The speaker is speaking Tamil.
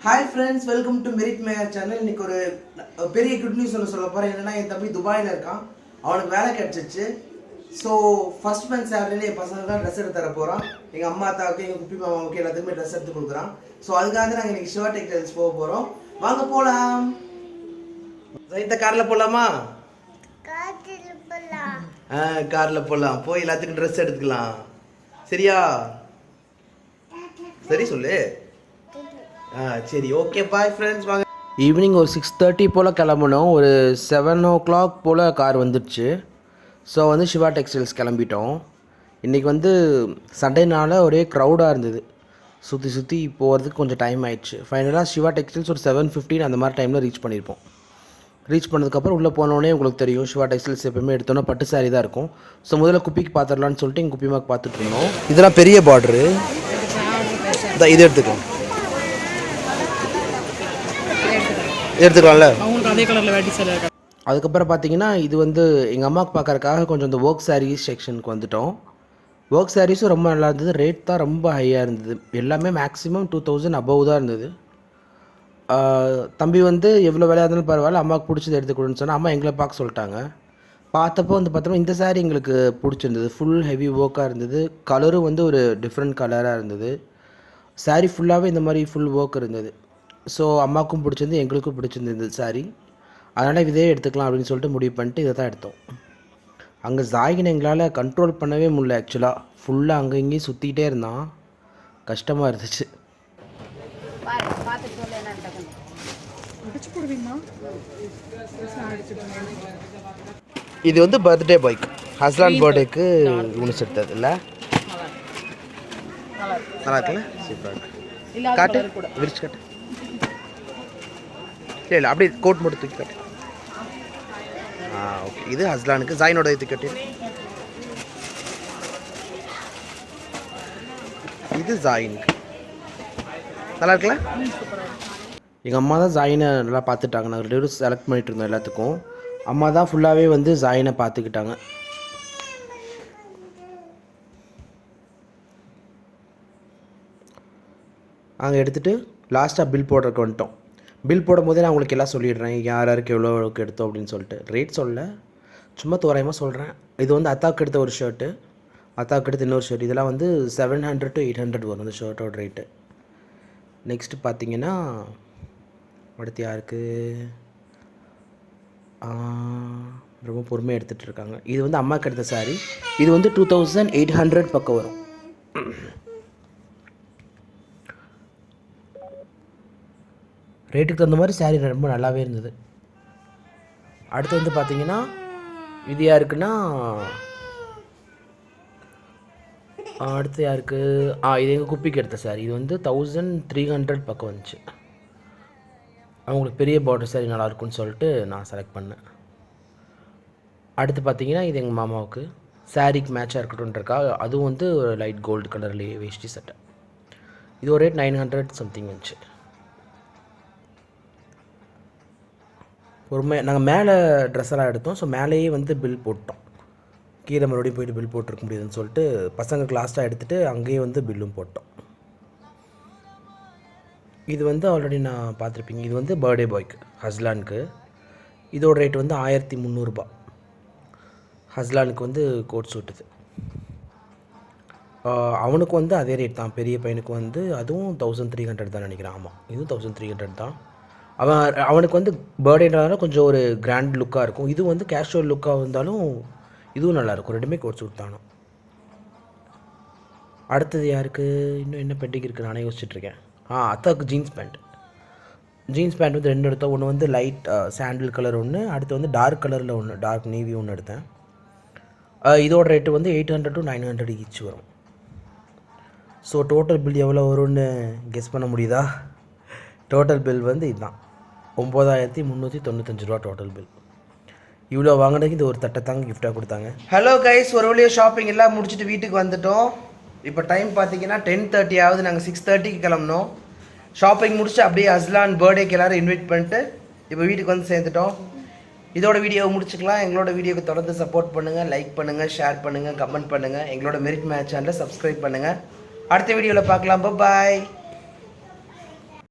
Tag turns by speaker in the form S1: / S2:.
S1: Hi friends, welcome to merit mayor channel. இன்னைக்கு ஒரு பெரிய குட் நியூஸ் ஒன்று சொல்ல போகிறேன். என்னன்னா, என் தம்பி துபாயில் இருக்கான். அவனுக்கு வேலை கிடச்சிச்சு. ஸோ ஃபர்ஸ்ட் மந்த் சேலரியில் என் பசங்க தான் ட்ரெஸ் எடுத்து தர போகிறான். எங்கள் அம்மா தாவுக்கு, எங்கள் குப்பி மாமாவுக்கு எல்லாத்துக்குமே ட்ரெஸ் எடுத்து கொடுக்குறான். ஸோ அதுக்காக நாங்கள் இன்றைக்கி சிவா டெக்ஸ்டைல்ஸ் போக போகிறோம். வாங்க போகலாம். இந்த காரில் போகலாமா? காரில் போகலாம். போய் எல்லாத்துக்கும் ட்ரெஸ் எடுத்துக்கலாம். சரியா? சரி சொல்லு. சரி, ஓகே, பாய் ஃப்ரெண்ட்ஸ். வாங்க. ஈவினிங் ஒரு 6:30 போல் கிளம்பணும். ஒரு 7 o'clock போல் கார் வந்துடுச்சு. ஸோ வந்து சிவா டெக்ஸ்டைல்ஸ் கிளம்பிட்டோம். இன்றைக்கி சண்டேனால ஒரே க்ரௌடாக இருந்தது. சுற்றி போகிறதுக்கு கொஞ்சம் டைம் ஆயிடுச்சு. ஃபைனலாக சிவா டெக்ஸ்டைல்ஸ் ஒரு 7:15 அந்த மாதிரி டைமில் ரீச் பண்ணியிருப்போம். ரீச் பண்ணதுக்கப்புறம் உள்ளே போனோடனே உங்களுக்கு தெரியும், சிவா டெக்ஸ்டைல்ஸ் எப்போயுமே எடுத்தோன்னா பட்டு சாரி தான் இருக்கும். ஸோ முதல்ல குப்பிக்கு பார்த்துடலான்னு சொல்லிட்டு எங்கள் குப்பி மார்க் பார்த்துட்டு இருந்தோம். இதெல்லாம் பெரிய பார்டரு. இது எடுத்துக்கலாம். எடுத்துக்கலாம்ல. அதுக்கப்புறம் பார்த்தீங்கன்னா, இது எங்கள் அம்மாவுக்கு பார்க்கறதுக்காக கொஞ்சம் இந்த ஒர்க் சாரீஸ் செக்ஷனுக்கு வந்துட்டோம். ஒர்க் சாரீஸும் ரொம்ப நல்லா இருந்தது. ரேட் தான் ரொம்ப ஹையாக இருந்தது. எல்லாமே மேக்ஸிமம் 2000 அபவ் தான் இருந்தது. தம்பி எவ்வளோ விலையாக இருந்தாலும் பரவாயில்ல, அம்மாவுக்கு பிடிச்சது எடுத்துக்கொடுன்னு சொன்னால் அம்மா எங்களை பார்க்க சொல்லிட்டாங்க. பார்த்தப்போ பார்த்தோம்னா இந்த சாரீ எங்களுக்கு பிடிச்சிருந்தது. ஃபுல் ஹெவி ஒர்க்காக இருந்தது. கலரும் ஒரு டிஃப்ரெண்ட் கலராக இருந்தது. சாரீ ஃபுல்லாகவே இந்த மாதிரி ஃபுல் ஒர்க் இருந்தது. ஸோ அம்மாவுக்கும் பிடிச்சிருந்து, எங்களுக்கும் பிடிச்சிருந்தது சாரீ. அதனால் இதே எடுத்துக்கலாம் அப்படின்னு சொல்லிட்டு முடிவு பண்ணிட்டு இதை தான் எடுத்தோம். அங்கே ஜாகின் எங்களால் கண்ட்ரோல் பண்ணவே முடியல. ஆக்சுவலாக ஃபுல்லாக அங்கே இங்கேயும் சுற்றிக்கிட்டே இருந்தான். கஷ்டமாக இருந்துச்சு. இது பர்த்டே பைக், ஹஸ்லான் பர்த்டேக்கு யூனிஸ் எடுத்தது இல்லை? நல்லா இருக்குல்ல? சூப்பராக இருக்கு. காட்டு, விரிச்சு காட்டு. இல்லை அப்படியே கோட் மட்டும் தூக்கி காட்டு. ஓகே. இது ஹஸ்லானுக்கு. ஜாயினோட இது கட்டு. இது ஜாயினுக்கு. நல்லா இருக்குல்ல? எங்கள் அம்மா தான் ஜாயினை நல்லா பார்த்துட்டாங்க. நாங்கள் 2 பேரும் செலக்ட் பண்ணிகிட்டு இருந்தோம் எல்லாத்துக்கும். அம்மா தான் ஃபுல்லாகவே ஜாயினை பார்த்துக்கிட்டாங்க. நாங்கள் எடுத்துகிட்டு லாஸ்ட்டாக பில் போடுறதுக்கு வந்துட்டோம். பில் போடும் போதே நான் உங்களுக்கு எல்லாம் சொல்லிடுறேன், யார் யாருக்கு எவ்வளோ எடுத்தோம் அப்படின்னு சொல்லிட்டு. ரேட் சொல்ல, சும்மா தோராயமாக சொல்கிறேன். இது அத்தாவுக்கு எடுத்த ஒரு ஷர்ட்டு, அத்தாவுக்கு எடுத்த இன்னொரு ஷர்ட். இதெல்லாம் 700 to 800 வரும் இந்த ஷர்ட்டோட ரேட்டு. நெக்ஸ்ட்டு பார்த்தீங்கன்னா, அடுத்து யாருக்கு ரொம்ப பொறுமையாக எடுத்துகிட்டு இருக்காங்க. இது அம்மாவுக்கு எடுத்த சாரி. இது 2800 பக்கம் வரும். ரேட்டுக்கு தகுந்த மாதிரி சாரீ ரொம்ப நல்லாவே இருந்தது. அடுத்து பார்த்தீங்கன்னா, இது யாருக்குன்னா, அடுத்து யாருக்கு, இது எங்கள் குப்பிக்கு எடுத்த சாரீ. இது 1300 பக்கம் வந்துச்சு. அவங்களுக்கு பெரிய பார்டர் சாரீ நல்லாயிருக்குன்னு சொல்லிட்டு நான் செலக்ட் பண்ணேன். அடுத்து பார்த்தீங்கன்னா, இது எங்கள் மாமாவுக்கு சாரீக்கு மேட்சாக இருக்கட்டும்ன்றக்கா. அதுவும் ஒரு லைட் கோல்டு கலர்லேயே வேஷ்டி சட்டை. இது ஒரு ரேட் 900 சம்திங் வந்துச்சு. நாங்கள் மேலே ட்ரெஸ்ஸெல்லாம் எடுத்தோம். ஸோ மேலேயே பில் போட்டோம். கீழே மறுபடியும் போய்ட்டு பில் போட்டிருக்க முடியாதுன்னு சொல்லிட்டு பசங்களுக்கு லாஸ்ட்டாக எடுத்துகிட்டு அங்கேயே பில்லும் போட்டோம். இது ஆல்ரெடி நான் பார்த்துருப்பீங்க. இது பர்த்டே பாய்க்கு, ஹஸ்லானுக்கு. இதோட ரேட் 1300 ரூபாய். ஹஸ்லானுக்கு கோட் சூட்டுது. அவனுக்கு அதே ரேட் தான். பெரிய பையனுக்கு அதுவும் 1300 தான் நினைக்கிறேன். ஆமாம், இதுவும் 1300 தான். அவனுக்கு பர்த்டேன்றதால கொஞ்சம் ஒரு கிராண்ட் லுக்காக இருக்கும். இது கேஷுவல் லுக்காக இருந்தாலும் இதுவும் நல்லாயிருக்கும். ரெண்டுமே கோட் சூட் தானோ. அடுத்தது யாருக்கு இன்னும் என்ன பெட்டிங் இருக்குது நானே யோசிச்சுட்ருக்கேன். அத்தாவுக்கு ஜீன்ஸ் பேண்ட். ஜீன்ஸ் பேண்ட் 2 எடுத்தோம். ஒன்று லைட் சாண்டில் கலர் ஒன்று, அடுத்து டார்க் கலரில் ஒன்று, டார்க் நேவி ஒன்று எடுத்தேன். இதோட ரேட்டு 800 to 900 ஈச் வரும். ஸோ டோட்டல் பில் எவ்வளோ வரும்னு கெஸ் பண்ண முடியுதா? டோட்டல் பில் இதுதான் 9395 ரூபா டோட்டல் பில். இவ்வளோ வாங்கினதுக்கு இது ஒரு தட்டை தாங்க கிஃப்டாக கொடுத்தாங்க. ஹலோ கைஸ், ஒரு வழியாக ஷாப்பிங் எல்லாம் முடிச்சுட்டு வீட்டுக்கு வந்துட்டோம். இப்போ டைம் பார்த்தீங்கன்னா 10:30 ஆகுது. நாங்கள் 6:30க்கு கிளம்பினோம். ஷாப்பிங் முடிச்சு அப்படியே ஹஸ்லான் பர்த்டேக்கு எல்லோரும் இன்வைட் பண்ணிட்டு இப்போ வீட்டுக்கு சேர்ந்துட்டோம். இதோட வீடியோவை முடிச்சுக்கலாம். எங்களோட வீடியோக்கு தொடர்ந்து சப்போர்ட் பண்ணுங்கள், லைக் பண்ணுங்கள், ஷேர் பண்ணுங்கள், கமெண்ட் பண்ணுங்கள். எங்களோட மெரிட் மேட்ச் சேனலை சப்ஸ்கிரைப் பண்ணுங்கள். அடுத்த வீடியோவில் பார்க்கலாம். பாய்.